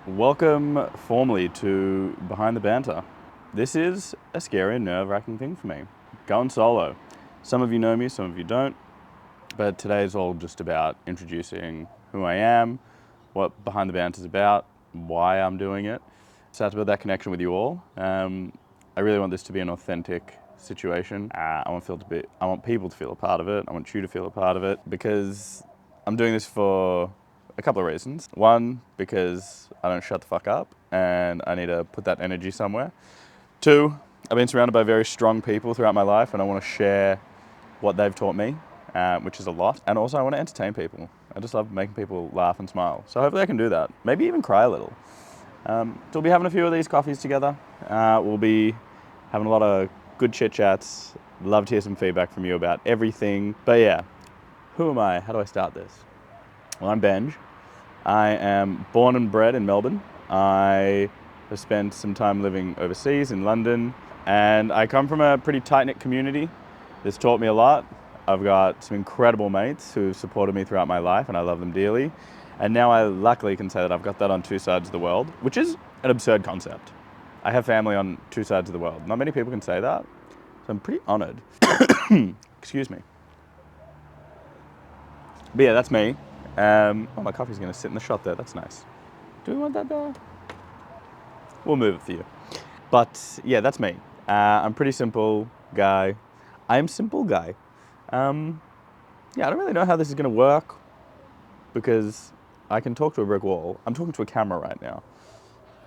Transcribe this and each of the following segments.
Welcome formally to Behind the Banter. This is a scary and nerve-wracking thing for me. Going solo. Some of you know me, some of you don't, but today is all just about introducing who I am, what Behind the Banter is about, why I'm doing it. Start to build that connection with you all. I really want this to be an authentic situation. I want people to feel a part of it. I want you to feel a part of it because I'm doing this for a couple of reasons. One, because I don't shut the fuck up and I need to put that energy somewhere. Two, I've been surrounded by very strong people throughout my life and I want to share what they've taught me, which is a lot. And also I want to entertain people. I just love making people laugh and smile. So hopefully I can do that. Maybe even cry a little. So we'll be having a few of these coffees together. We'll be having a lot of good chit chats. Love to hear some feedback from you about everything. But yeah, who am I? How do I start this? Well, I'm Benj. I am born and bred in Melbourne. I have spent some time living overseas in London, and I come from a pretty tight-knit community. This taught me a lot. I've got some incredible mates who supported me throughout my life, and I love them dearly. And now I luckily can say that I've got that on two sides of the world, which is an absurd concept. I have family on two sides of the world. Not many people can say that, so I'm pretty honored. Excuse me. But yeah, that's me. My coffee's gonna sit in the shot there, that's nice. Do we want that there? We'll move it for you. But yeah, that's me. I'm a pretty simple guy. I'm simple guy. I don't really know how this is gonna work because I can talk to a brick wall. I'm talking to a camera right now.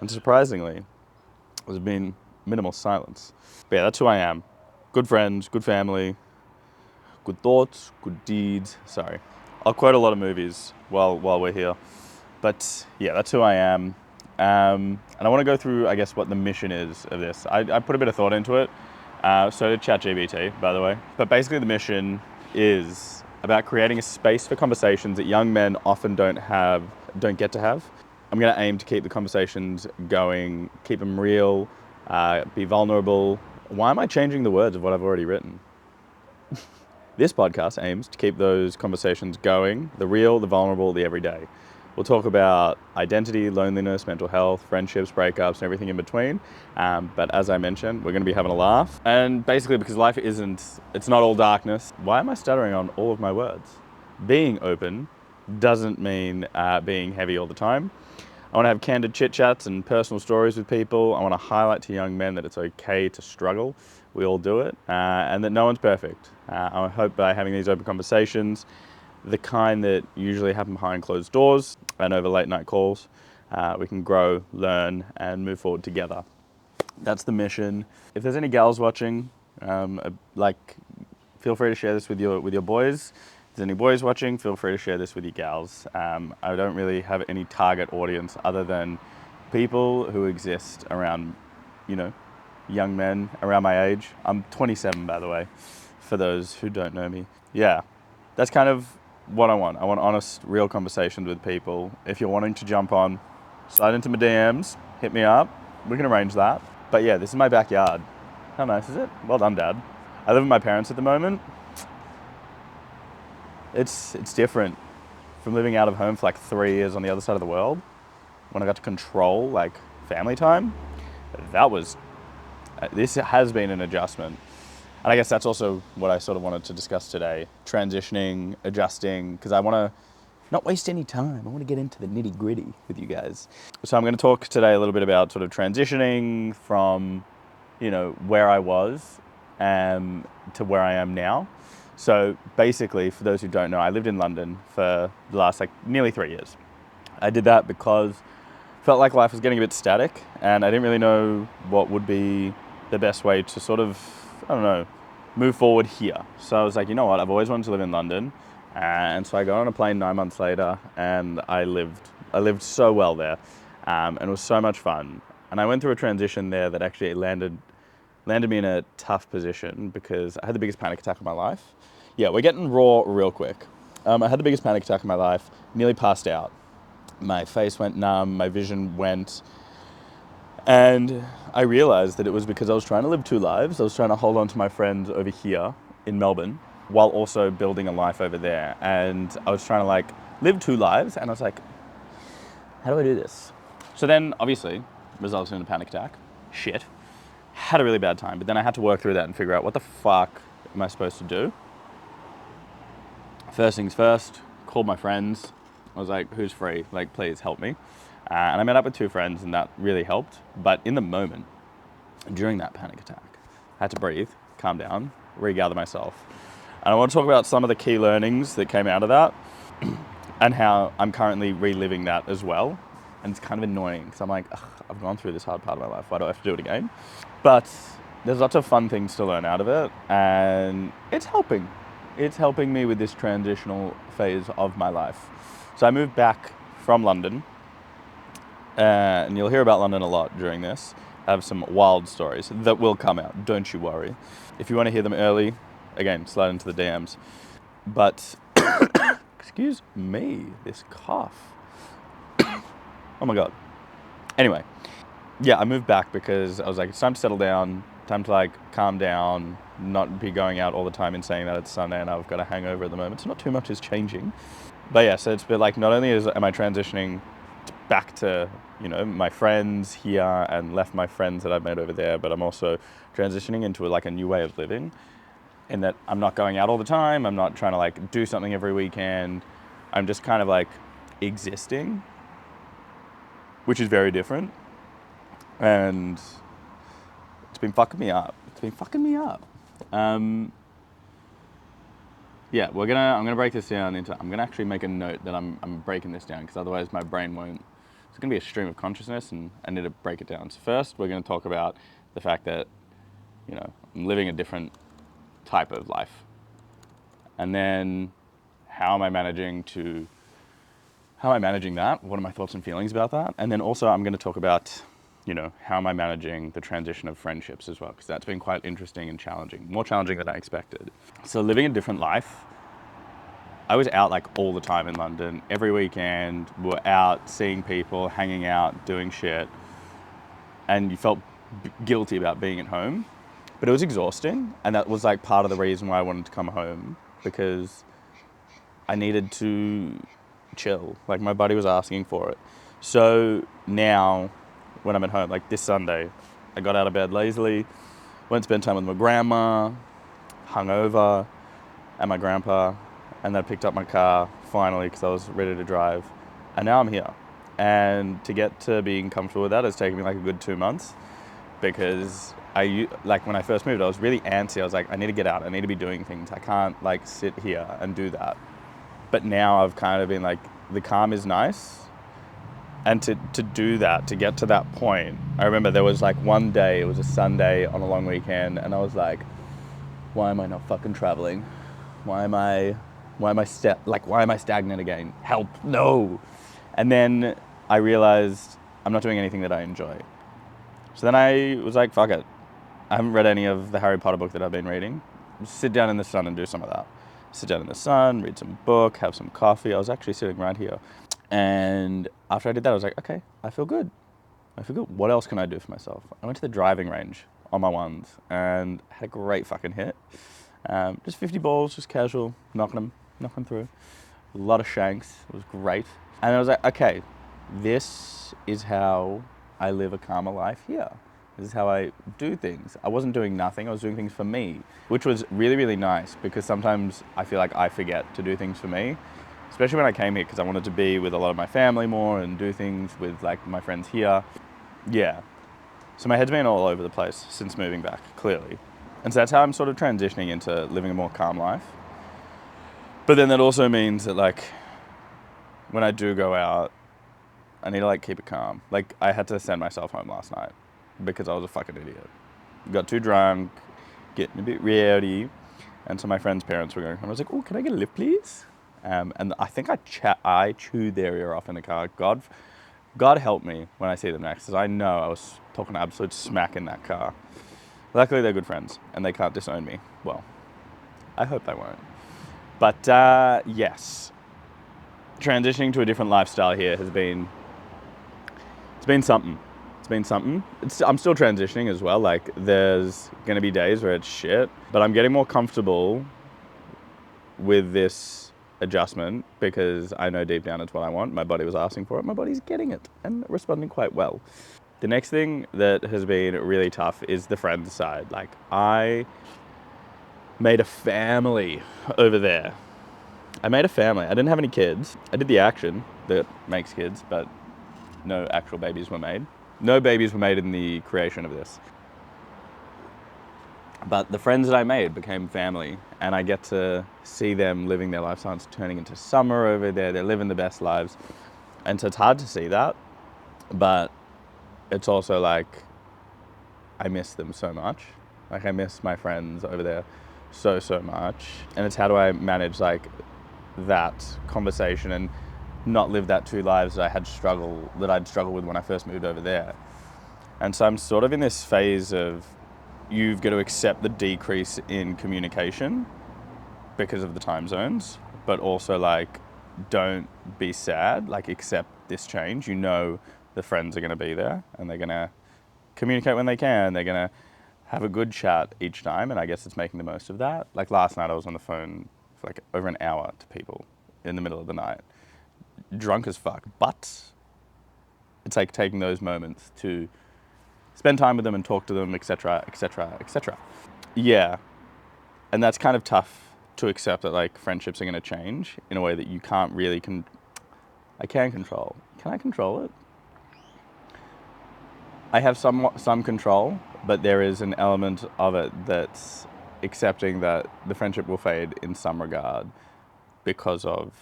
And surprisingly, there's been minimal silence. But yeah, that's who I am. Good friends, good family, good thoughts, good deeds. Sorry. I'll quote a lot of movies while we're here. But yeah, that's who I am. And I want to go through, I guess, what the mission is of this. I put a bit of thought into it. So did ChatGPT, by the way. But basically the mission is about creating a space for conversations that young men often don't get to have. I'm going to aim to keep the conversations going, keep them real, be vulnerable. Why am I changing the words of what I've already written? This podcast aims to keep those conversations going, the real, the vulnerable, the everyday. We'll talk about identity, loneliness, mental health, friendships, breakups, and everything in between. But as I mentioned, we're going to be having a laugh. And basically because life it's not all darkness. Why am I stuttering on all of my words? Being open doesn't mean being heavy all the time. I want to have candid chit chats and personal stories with people. I want to highlight to young men that it's okay to struggle. We all do it, and that no one's perfect. I hope by having these open conversations, the kind that usually happen behind closed doors and over late night calls, we can grow, learn, and move forward together. That's the mission. If there's any gals watching, feel free to share this with your boys. If there's any boys watching, feel free to share this with your gals. I don't really have any target audience other than people who exist around, young men around my age. I'm 27, by the way, for those who don't know me. Yeah, that's kind of what I want. I want honest, real conversations with people. If you're wanting to jump on, slide into my DMs, hit me up. We can arrange that. But yeah, this is my backyard. How nice is it? Well done, Dad. I live with my parents at the moment. It's different from living out of home for like 3 years on the other side of the world. When I got to control family time, this has been an adjustment. And I guess that's also what I sort of wanted to discuss today. Transitioning, adjusting, because I want to not waste any time. I want to get into the nitty gritty with you guys. So I'm going to talk today a little bit about sort of transitioning from, where I was to where I am now. So basically, for those who don't know, I lived in London for the last nearly 3 years. I did that because I felt like life was getting a bit static and I didn't really know what would be the best way to sort of, move forward here. So I was like, you know what, I've always wanted to live in London. And so I got on a plane 9 months later and I lived so well there. And it was so much fun. And I went through a transition there that actually landed me in a tough position because I had the biggest panic attack of my life. Yeah, we're getting raw real quick. I had the biggest panic attack of my life, nearly passed out. My face went numb, my vision went. And I realized that it was because I was trying to live two lives. I was trying to hold on to my friends over here in Melbourne while also building a life over there. And I was trying to live two lives. And I was like, how do I do this? So then, obviously, resulted in a panic attack. Shit. Had a really bad time, but then I had to work through that and figure out what the fuck am I supposed to do. First things first, called my friends. I was like, who's free? Like, please help me. And I met up with 2 friends, and that really helped. But in the moment, during that panic attack, I had to breathe, calm down, regather myself. And I want to talk about some of the key learnings that came out of that and how I'm currently reliving that as well. And it's kind of annoying because I'm like, I've gone through this hard part of my life. Why do I have to do it again? But there's lots of fun things to learn out of it, and it's helping. It's helping me with this transitional phase of my life. So I moved back from London, and you'll hear about London a lot during this. I have some wild stories that will come out, don't you worry. If you want to hear them early, again, slide into the DMs. But, excuse me, this cough. Oh my God. Anyway, yeah, I moved back because I was like, it's time to settle down, time to like calm down, not be going out all the time and saying that it's Sunday and I've got a hangover at the moment. So not too much is changing. But yeah, so it's been like, not only am I transitioning back to, my friends here and left my friends that I've made over there, but I'm also transitioning into like a new way of living, in that I'm not going out all the time. I'm not trying to like do something every weekend. I'm just kind of like existing, which is very different. And it's been fucking me up. Yeah, I'm gonna break this down I'm gonna actually make a note that I'm breaking this down, because otherwise my brain won't. It's gonna be a stream of consciousness, and I need to break it down. So first, we're gonna talk about the fact that, I'm living a different type of life, and then how am I managing that? What are my thoughts and feelings about that? And then also I'm gonna talk about, how am I managing the transition of friendships as well? Because that's been quite interesting and challenging, more challenging than I expected. So living a different life, I was out like all the time in London. Every weekend, we're out seeing people, hanging out, doing shit. And you felt guilty about being at home, but it was exhausting. And that was like part of the reason why I wanted to come home, because I needed to chill. Like my body was asking for it. So now when I'm at home, like this Sunday, I got out of bed lazily, went to spend time with my grandma, hungover, and my grandpa, and then I picked up my car finally because I was ready to drive. And now I'm here. And to get to being comfortable with that has taken me like a good 2 months, because when I first moved, I was really antsy. I was like, I need to get out. I need to be doing things. I can't like sit here and do that. But now I've kind of been like, the calm is nice. And to do that, to get to that point, I remember there was like one day, it was a Sunday on a long weekend, and I was like, why am I not fucking traveling? Why am I stagnant again? Help, no. And then I realized I'm not doing anything that I enjoy. So then I was like, fuck it. I haven't read any of the Harry Potter book that I've been reading. Just sit down in the sun and do some of that. Sit down in the sun, read some book, have some coffee. I was actually sitting right here. And after I did that, I was like, okay, I feel good. What else can I do for myself? I went to the driving range on my ones and had a great fucking hit. Just 50 balls, just casual, knocking them through. A lot of shanks. It was great. And I was like, okay, this is how I live a calmer life here. This is how I do things. I wasn't doing nothing. I was doing things for me, which was really, really nice, because sometimes I feel like I forget to do things for me. Especially when I came here, because I wanted to be with a lot of my family more and do things with like my friends here. Yeah. So my head's been all over the place since moving back, clearly. And so that's how I'm sort of transitioning into living a more calm life. But then that also means that like, when I do go out, I need to like keep it calm. Like I had to send myself home last night because I was a fucking idiot. Got too drunk, getting a bit rowdy. And so my friend's parents were going home. I was like, oh, can I get a lift, please? And I think I chewed their ear off in the car. God help me when I see them next, because I know I was talking absolute smack in that car. Luckily, they're good friends, and they can't disown me. Well, I hope they won't. But yes, transitioning to a different lifestyle here has been, it's been something. I'm still transitioning as well. Like there's going to be days where it's shit, but I'm getting more comfortable with this adjustment because I know deep down it's what I want. My body was asking for it. My body's getting it and responding quite well. The next thing that has been really tough is the friends side. Like, I made a family over there. I made a family. I didn't have any kids. I did the action that makes kids, but no actual babies were made. No babies were made in the creation of this. But the friends that I made became family, and I get to see them living their lives. It's turning into summer over there. They're living the best lives. And so it's hard to see that, but it's also like, I miss them so much. Like, I miss my friends over there so much. And it's how do I manage like that conversation and not live that two lives that I'd struggle with when I first moved over there. And so I'm sort of in this phase of, you've got to accept the decrease in communication because of the time zones, but also like, don't be sad, like accept this change. You know the friends are going to be there and they're going to communicate when they can. They're going to have a good chat each time, and I guess it's making the most of that. Like last night I was on the phone for like over an hour to people in the middle of the night, drunk as fuck, but it's like taking those moments to spend time with them and talk to them, etc., etc., etc. Yeah, and that's kind of tough to accept, that like friendships are going to change in a way that you can't really I can control. Can I control it? I have some control, but there is an element of it that's accepting that the friendship will fade in some regard because of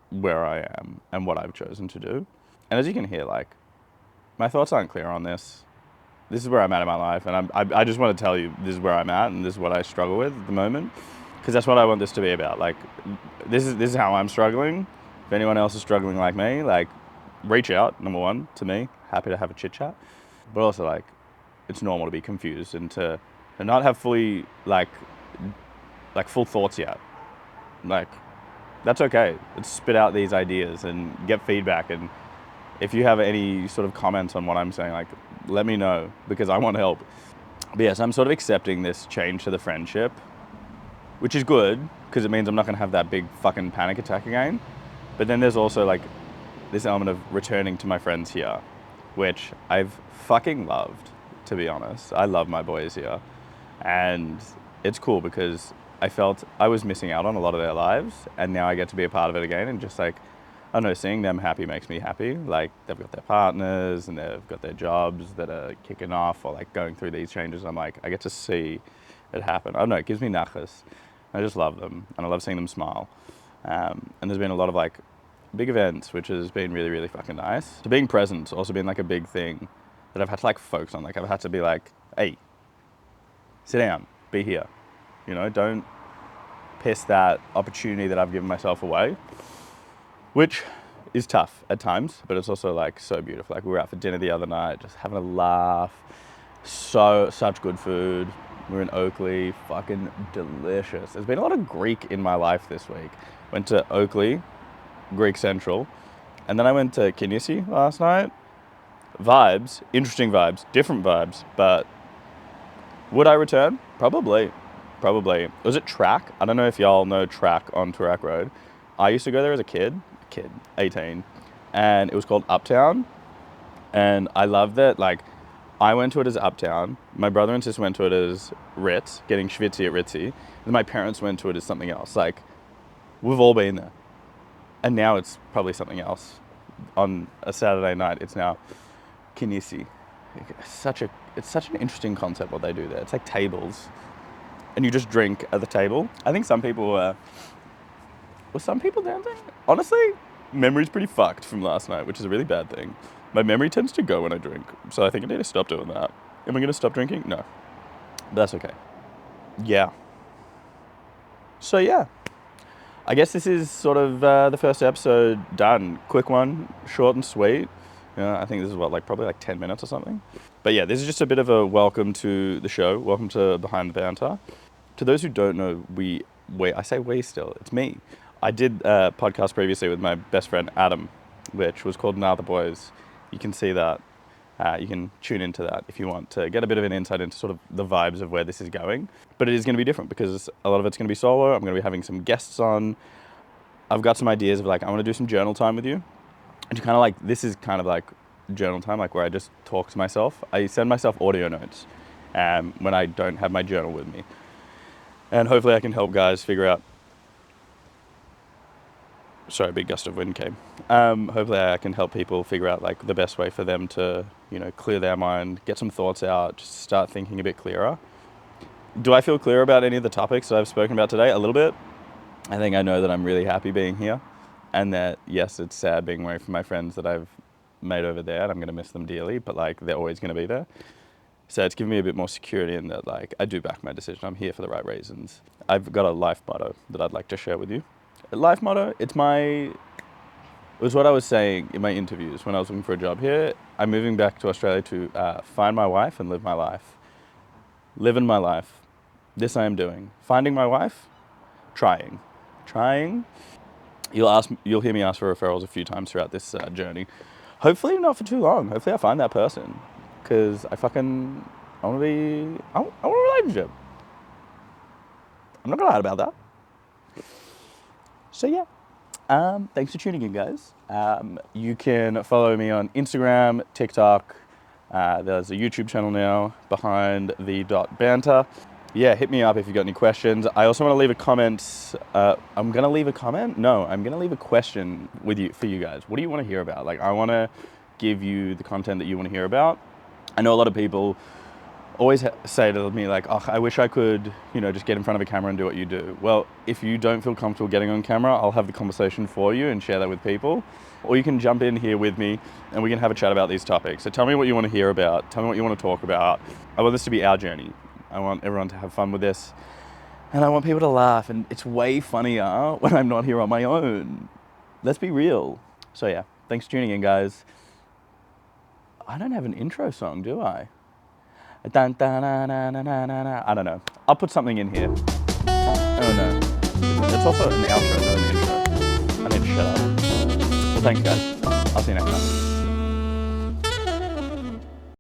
where I am and what I've chosen to do. And as you can hear, like, my thoughts aren't clear on this. This is where I'm at in my life, and I just want to tell you this is where I'm at, and this is what I struggle with at the moment, because that's what I want this to be about. Like, this is how I'm struggling. If anyone else is struggling like me, like, reach out, number one, to me. Happy to have a chit chat. But also, like, it's normal to be confused and to not have fully, like full thoughts yet. Like, that's okay. Let's spit out these ideas and get feedback. And if you have any sort of comments on what I'm saying, like, let me know, because I want help. But yes, I'm sort of accepting this change to the friendship, which is good, because it means I'm not going to have that big fucking panic attack again. But then there's also like this element of returning to my friends here, which I've fucking loved, to be honest. I love my boys here. And it's cool because I felt I was missing out on a lot of their lives, and now I get to be a part of it again. And just like, I don't know, seeing them happy makes me happy. Like, they've got their partners and they've got their jobs that are kicking off or like going through these changes. I'm like, I get to see it happen. I don't know, it gives me nachas. I just love them, and I love seeing them smile. And there's been a lot of like big events, which has been really, really fucking nice. So being present's also been like a big thing that I've had to like focus on. Like, I've had to be like, hey, sit down, be here. You know, don't piss that opportunity that I've given myself away, which is tough at times, but it's also like so beautiful. Like, we were out for dinner the other night, just having a laugh. Such good food. We're in Oakley, fucking delicious. There's been a lot of Greek in my life this week. Went to Oakley, Greek Central, and then I went to Kinisi last night. Vibes, interesting vibes, different vibes, but would I return? Probably. Was it Track? I don't know if y'all know Track on Turak Road. I used to go there as a kid, 18, and it was called Uptown, and I loved it. Like, I went to it as Uptown. My brother and sister went to it as Ritz, getting schwitzy at Ritzy. And my parents went to it as something else. Like, we've all been there. And now it's probably something else. On a Saturday night, it's now Kinisi. It's such an interesting concept what they do there. It's like tables, and you just drink at the table. I think some people were some people dancing? Honestly, memory's pretty fucked from last night, which is a really bad thing. My memory tends to go when I drink, so I think I need to stop doing that. Am I going to stop drinking? No. But that's okay. Yeah. So yeah, I guess this is sort of the first episode done. Quick one, short and sweet. I think this is probably 10 minutes or something. But yeah, this is just a bit of a welcome to the show. Welcome to Behind the Banter. To those who don't know, I say we still, it's me. I did a podcast previously with my best friend Adam, which was called Now the Boys. You can see that. You can tune into that if you want to get a bit of an insight into sort of the vibes of where this is going. But it is going to be different because a lot of it's going to be solo. I'm going to be having some guests on. I've got some ideas of like, I want to do some journal time with you. And kind of like, this is kind of like journal time, like where I just talk to myself. I send myself audio notes when I don't have my journal with me. And hopefully I can help guys figure out, sorry, a big gust of wind came. Hopefully I can help people figure out like the best way for them to, you know, clear their mind, get some thoughts out, just start thinking a bit clearer. Do I feel clear about any of the topics that I've spoken about today? A little bit. I think I know that I'm really happy being here, and that yes, it's sad being away from my friends that I've made over there, and I'm going to miss them dearly, but like they're always going to be there. So it's given me a bit more security in that like I do back my decision. I'm here for the right reasons. I've got a life motto that I'd like to share with you. A life motto, it was what I was saying in my interviews when I was looking for a job here. I'm moving back to Australia to find my wife and live my life. Living my life. This I am doing. Finding my wife, trying. You'll hear me ask for referrals a few times throughout this journey. Hopefully not for too long. Hopefully I find that person, because I want a relationship. I'm not gonna lie about that. So yeah, thanks for tuning in, guys. You can follow me on Instagram, TikTok. There's a YouTube channel now, Behind The Banter. Yeah, hit me up if you've got any questions. I also want to leave a comment. I'm going to leave a comment? No, I'm going to leave a question for you guys. What do you want to hear about? Like, I want to give you the content that you want to hear about. I know a lot of people always say to me like, oh, I wish I could, you know, just get in front of a camera and do what you do. Well, if you don't feel comfortable getting on camera, I'll have the conversation for you and share that with people. Or you can jump in here with me and we can have a chat about these topics. So tell me what you want to hear about. Tell me what you want to talk about. I want this to be our journey. I want everyone to have fun with this. And I want people to laugh. And it's way funnier when I'm not here on my own. Let's be real. So yeah, thanks for tuning in, guys. I don't have an intro song, do I? I don't know. I'll put something in here. Oh no. It's also an outro, not an intro. I need to shut up. Well, thanks, guys. I'll see you next time.